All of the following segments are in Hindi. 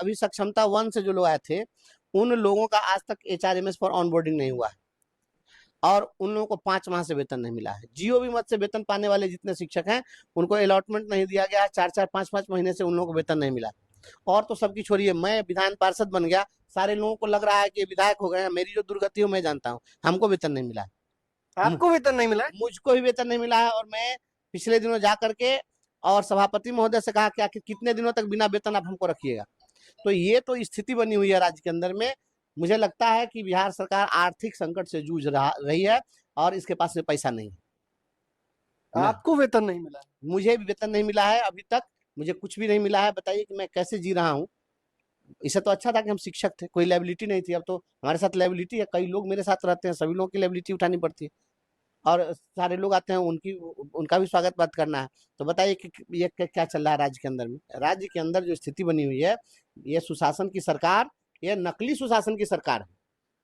अभी सक्षमता 1 से जो लोग आए थे, उन लोगों का आज तक HRMS पर ऑनबोर्डिंग नहीं हुआ है और उन लोगों को 5 माह से वेतन नहीं मिला है। जीओबी मद से वेतन पाने वाले जितने शिक्षक हैं, उनको अलॉटमेंट नहीं दिया गया है। 4-4, 5-5 महीने से उन लोगों को वेतन नहीं मिला। और तो सबकी छोड़िए, मैं विधान पार्षद बन गया, सारे लोगों को लग रहा है कि विधायक हो गए हैं। मेरी जो दुर्गति हो मैं जानता हूँ, हमको वेतन नहीं मिला है। आपको वेतन नहीं मिला है? मुझको भी वेतन नहीं मिला है। और मैं पिछले दिनों जा करके और सभापति महोदय से कहा कि आखिर कितने दिनों तक बिना वेतन आप हमको रखिएगा। तो ये तो स्थिति बनी हुई है राज्य के अंदर में। मुझे लगता है कि बिहार सरकार आर्थिक संकट से जूझ रही है और इसके पास में पैसा नहीं है। आपको वेतन नहीं मिला है? मुझे भी वेतन नहीं मिला है अभी तक, मुझे कुछ भी नहीं मिला है। बताइए कि मैं कैसे जी रहा हूँ। इससे तो अच्छा था कि हम शिक्षक थे, कोई लायबिलिटी नहीं थी। अब तो हमारे साथ लायबिलिटी है, कई लोग मेरे साथ रहते हैं, सभी लोगों की लायबिलिटी उठानी पड़ती है और सारे लोग आते हैं, उनका भी स्वागत बात करना है। तो बताइए कि ये क्या चल रहा है राज्य के अंदर में। राज्य के अंदर जो स्थिति बनी हुई है, ये सुशासन की सरकार, ये नकली सुशासन की सरकार है।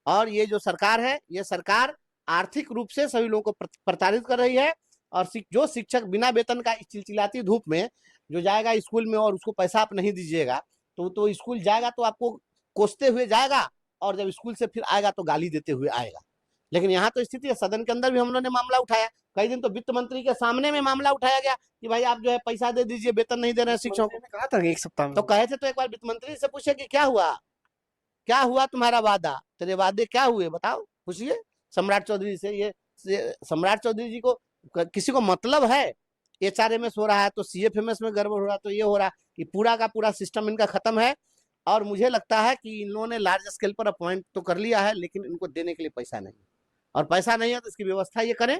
और ये जो सरकार है, ये सरकार आर्थिक रूप से सभी लोगों को प्रताड़ित कर रही है। और जो शिक्षक बिना वेतन का इस चिलचिलाती धूप में जो जाएगा स्कूल में और उसको पैसा आप नहीं दीजिएगा, तो स्कूल जाएगा तो आपको कोसते हुए जाएगा और जब स्कूल से फिर आएगा तो गाली देते हुए आएगा। लेकिन यहाँ तो स्थिति है, सदन के अंदर भी हम लोगों ने मामला उठाया, कई दिन तो वित्त मंत्री के सामने में मामला उठाया गया कि भाई आप जो है पैसा दे दीजिए, वेतन नहीं दे रहे हैं शिक्षकों को। कहा था 1 सप्ताह में तो कहे थे, तो एक बार वित्त मंत्री से पूछे कि क्या हुआ तुम्हारा वादा, तेरे वादे क्या हुए बताओ, पूछिए सम्राट चौधरी से। ये सम्राट चौधरी जी को किसी को मतलब है HRMS हो रहा है तो CFMS में गड़बड़ हो रहा है, तो ये हो रहा है कि पूरा का पूरा सिस्टम इनका खत्म है। और मुझे लगता है कि इन लोगों ने लार्ज स्केल पर अपॉइंट तो कर लिया है, लेकिन इनको देने के लिए पैसा नहीं है। और पैसा नहीं है तो इसकी व्यवस्था ये करें,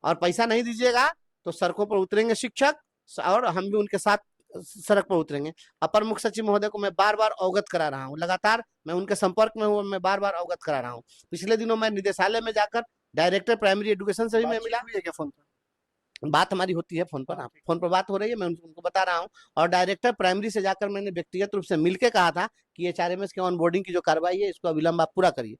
और पैसा नहीं दीजिएगा तो सड़कों पर उतरेंगे शिक्षक, और हम भी उनके साथ सड़क पर उतरेंगे। अपर मुख्य सचिव महोदय को मैं बार बार अवगत करा रहा हूँ, लगातार मैं उनके संपर्क में हूँ, मैं बार बार अवगत करा रहा हूँ। पिछले दिनों मैं निदेशालय में जाकर डायरेक्टर प्राइमरी एजुकेशन से भी मैं मिला। क्या फोन पर बात हमारी होती है, फोन पर, फोन पर बात हो रही है, मैं उनको बता रहा हूँ। और डायरेक्टर प्राइमरी से जाकर मैंने व्यक्तिगत रूप से मिलकर कहा था कि HRMS के ऑनबोर्डिंग की जो कार्रवाई है इसको अविलंब आप पूरा करिए।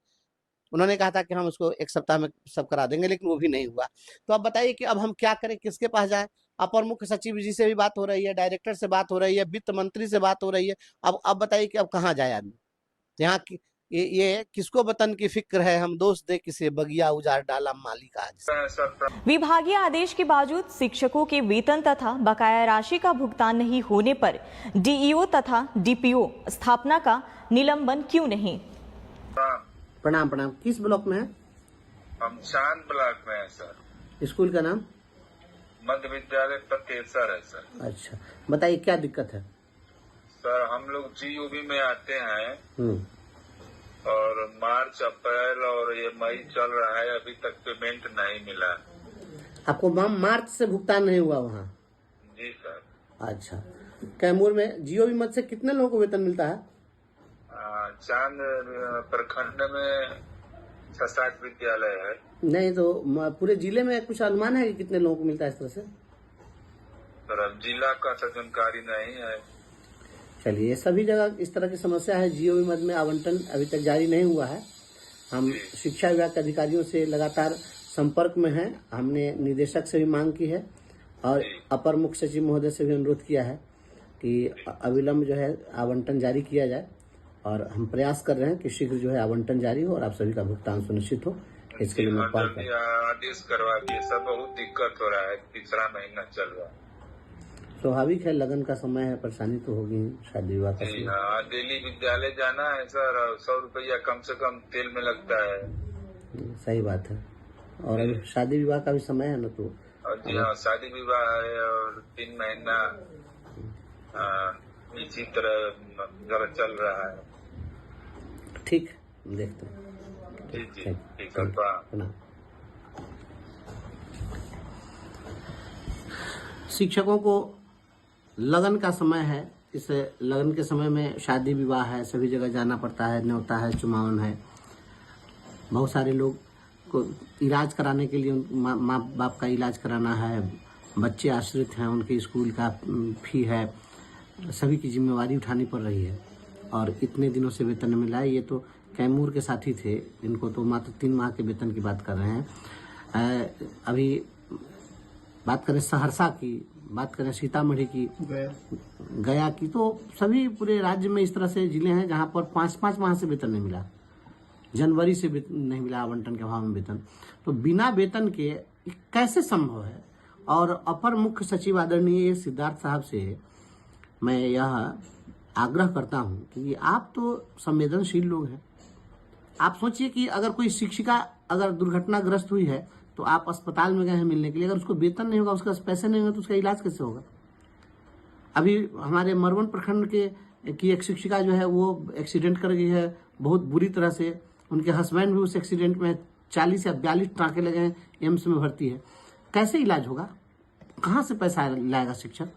उन्होंने कहा था कि हम उसको 1 सप्ताह में सब करा देंगे, लेकिन वो भी नहीं हुआ। तो अब बताइए कि अब हम क्या करें, किसके पास जाएं। अपर मुख्य सचिव जी से भी बात हो रही है, डायरेक्टर से बात हो रही है, वित्त मंत्री से बात हो रही है। अब बताइए कि अब कहाँ जाए आदमी। यहाँ की ये किसको वतन की फिक्र है, हम दोस्त दे किसे, बगिया उजाड़ डाला मालिक आज। विभागीय आदेश के बावजूद शिक्षकों के वेतन तथा बकाया राशि का भुगतान नहीं होने पर DEO तथा DPO स्थापना का निलंबन क्यों नहीं? प्रणाम प्रणाम। किस ब्लॉक में है? हम चांद ब्लॉक में है सर। स्कूल का नाम? मध्य विद्यालय पतेसर है सर। अच्छा, बताइए क्या दिक्कत है? सर हम लोग GOB में आते हैं और मार्च, अप्रैल और ये मई चल रहा है, अभी तक पेमेंट नहीं मिला। आपको मार्च से भुगतान नहीं हुआ वहाँ? जी सर। अच्छा, कैमूर में GOB मद से कितने लोगों को वेतन मिलता है? चांद प्रखंड में 6-7 विद्यालय है। नहीं तो पूरे जिले में कुछ अनुमान है कि कितने लोगों को मिलता है इस तरह से? सर अब जिला का तो जानकारी नहीं है। चलिए, सभी जगह इस तरह की समस्या है। GOB मद में आवंटन अभी तक जारी नहीं हुआ है। हम शिक्षा विभाग के अधिकारियों से लगातार संपर्क में हैं। हमने निदेशक से भी मांग की है और अपर मुख्य सचिव महोदय से भी अनुरोध किया है कि अविलंब जो है आवंटन जारी किया जाए, और हम प्रयास कर रहे हैं कि शीघ्र जो है आवंटन जारी हो और आप सभी का भुगतान सुनिश्चित हो। इसके लिए मैं आदेश करवा दिए। सब बहुत दिक्कत हो रहा है, तीसरा महीना चल रहा है। स्वाभाविक है, लगन का समय है, परेशानी तो होगी, शादी विवाह का समय। दिल्ली विद्यालय जाना है सर, 100 रुपया कम से कम तेल में लगता है। सही बात है, और अभी शादी विवाह का भी समय है ना, तो जी हाँ, शादी विवाह है और 3 महीना इसी तरह जरा चल रहा है। ठीक, देखते हैं। ठीक है। शिक्षकों को लगन का समय है, इस लगन के समय में शादी विवाह है, सभी जगह जाना पड़ता है, न्योता है, चुमावन है। बहुत सारे लोग को इलाज कराने के लिए माँ बाप का इलाज कराना है, बच्चे आश्रित हैं, उनके स्कूल का फी है, सभी की जिम्मेवारी उठानी पड़ रही है। और इतने दिनों से वेतन नहीं मिला है। ये तो कैमूर के साथी थे, इनको तो मात्र 3 माह के वेतन की बात कर रहे हैं। अभी बात करें सहरसा की, बात करें सीतामढ़ी की, गया गया की, तो सभी पूरे राज्य में इस तरह से जिले हैं जहां पर 5-5 माह से वेतन नहीं मिला, जनवरी से नहीं मिला आवंटन के अभाव में वेतन। तो बिना वेतन के कैसे संभव है? और अपर मुख्य सचिव आदरणीय सिद्धार्थ साहब से मैं यह आग्रह करता हूं कि आप तो संवेदनशील लोग हैं। आप सोचिए कि अगर कोई शिक्षिका अगर दुर्घटनाग्रस्त हुई है तो आप अस्पताल में गए हैं मिलने के लिए, अगर उसको वेतन नहीं होगा, उसके पैसे नहीं होंगे तो उसका इलाज कैसे होगा? अभी हमारे मरवन प्रखंड की एक शिक्षिका जो है वो एक्सीडेंट कर गई है बहुत बुरी तरह से। उनके हस्बैंड भी उस एक्सीडेंट में 40 या 42 टाँके लगे हैं, एम्स में भर्ती है। कैसे इलाज होगा? कहाँ से पैसा लाएगा शिक्षक?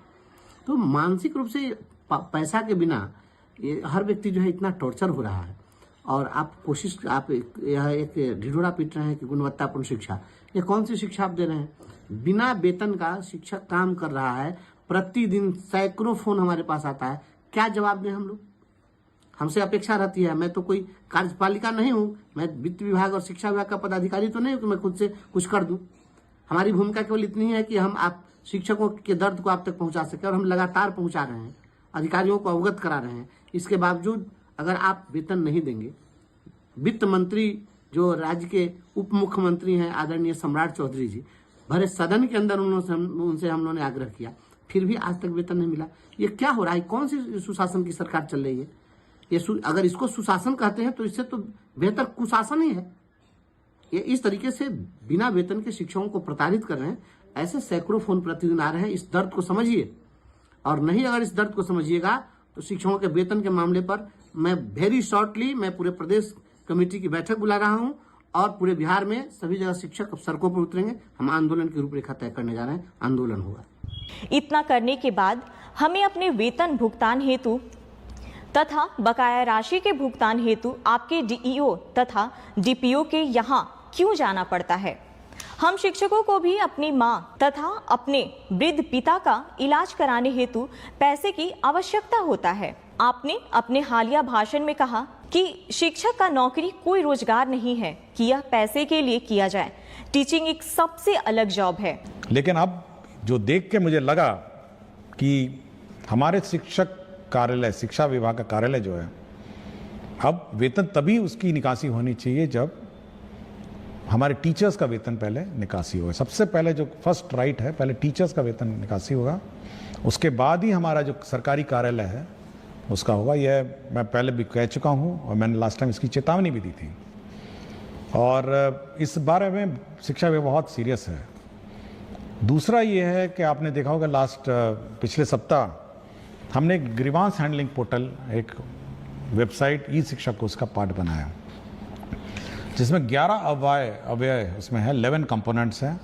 तो मानसिक रूप से पैसा के बिना ये हर व्यक्ति जो है इतना टॉर्चर हो रहा है। और आप यह एक ढिढोरा पीट रहे हैं कि गुणवत्तापूर्ण शिक्षा। ये कौन सी शिक्षा आप दे रहे हैं? बिना वेतन का शिक्षक काम कर रहा है, प्रतिदिन सैकड़ों फोन हमारे पास आता है, क्या जवाब दें हम लोग? हमसे अपेक्षा रहती है, मैं तो कोई कार्यपालिका नहीं हूँ, मैं वित्त विभाग और शिक्षा विभाग का पदाधिकारी तो नहीं हूँ कि मैं खुद से कुछ कर दूं। हमारी भूमिका केवल इतनी है कि हम आप शिक्षकों के दर्द को आप तक पहुंचा सके, और हम लगातार पहुंचा रहे हैं, अधिकारियों को अवगत करा रहे हैं। इसके बावजूद अगर आप वेतन नहीं देंगे, वित्त मंत्री जो राज्य के उप मुख्यमंत्री हैं आदरणीय सम्राट चौधरी जी, भरे सदन के अंदर उनसे हम लोगों ने आग्रह किया, फिर भी आज तक वेतन नहीं मिला। ये क्या हो रहा है? कौन सी सुशासन की सरकार चल रही है? अगर इसको सुशासन कहते हैं तो इससे तो बेहतर कुशासन ही है। ये इस तरीके से बिना वेतन के शिक्षकों को प्रताड़ित कर रहे हैं। ऐसे सैकड़ों फोन प्रतिदिन आ रहे हैं। इस दर्द को समझिए, और नहीं अगर इस दर्द को समझिएगा तो शिक्षकों के वेतन के मामले पर मैं वेरी शॉर्टली मैं पूरे प्रदेश कमेटी की बैठक बुला रहा हूं, और पूरे बिहार में सभी जगह शिक्षक सड़कों पर उतरेंगे। हम आंदोलन की रूपरेखा तय करने जा रहे हैं, आंदोलन होगा। इतना करने के बाद हमें अपने वेतन भुगतान हेतु तथा बकाया राशि के भुगतान हेतु आपके डीईओ तथा डीपीओ के यहाँ क्यों जाना पड़ता है? हम शिक्षकों को भी अपनी मां तथा अपने वृद्ध पिता का इलाज कराने हेतु पैसे की आवश्यकता होता है। आपने अपने हालिया भाषण में कहा कि शिक्षक का नौकरी कोई रोजगार नहीं है कि यह पैसे के लिए किया जाए। टीचिंग एक सबसे अलग जॉब है। लेकिन अब जो देख के मुझे लगा कि हमारे शिक्षक कार्यालय, शिक्षा विभाग का कार्यालय जो है, अब वेतन तभी उसकी निकासी होनी चाहिए जब हमारे टीचर्स का वेतन पहले निकासी होगा। सबसे पहले जो फर्स्ट राइट है, पहले टीचर्स का वेतन निकासी होगा, उसके बाद ही हमारा जो सरकारी कार्यालय है उसका होगा। यह मैं पहले भी कह चुका हूं और मैंने लास्ट टाइम इसकी चेतावनी भी दी थी, और इस बारे में शिक्षा विभाग बहुत सीरियस है। दूसरा ये है कि आपने देखा होगा पिछले सप्ताह हमने एक ग्रीवांस हैंडलिंग पोर्टल, एक वेबसाइट ई शिक्षा कोर्स का पार्ट बनाया, जिसमें 11 अव्यय उसमें है, 11 कंपोनेंट्स हैं,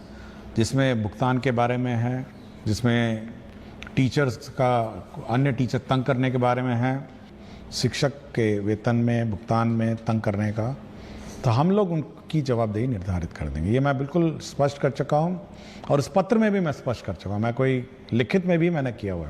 जिसमें भुगतान के बारे में है, जिसमें टीचर्स का अन्य टीचर तंग करने के बारे में है, शिक्षक के वेतन में भुगतान में तंग करने का। तो हम लोग उनकी जवाबदेही निर्धारित कर देंगे। ये मैं बिल्कुल स्पष्ट कर चुका हूँ, और इस पत्र में भी मैं स्पष्ट कर चुका हूँ, मैं कोई लिखित में भी मैंने किया हुआ है।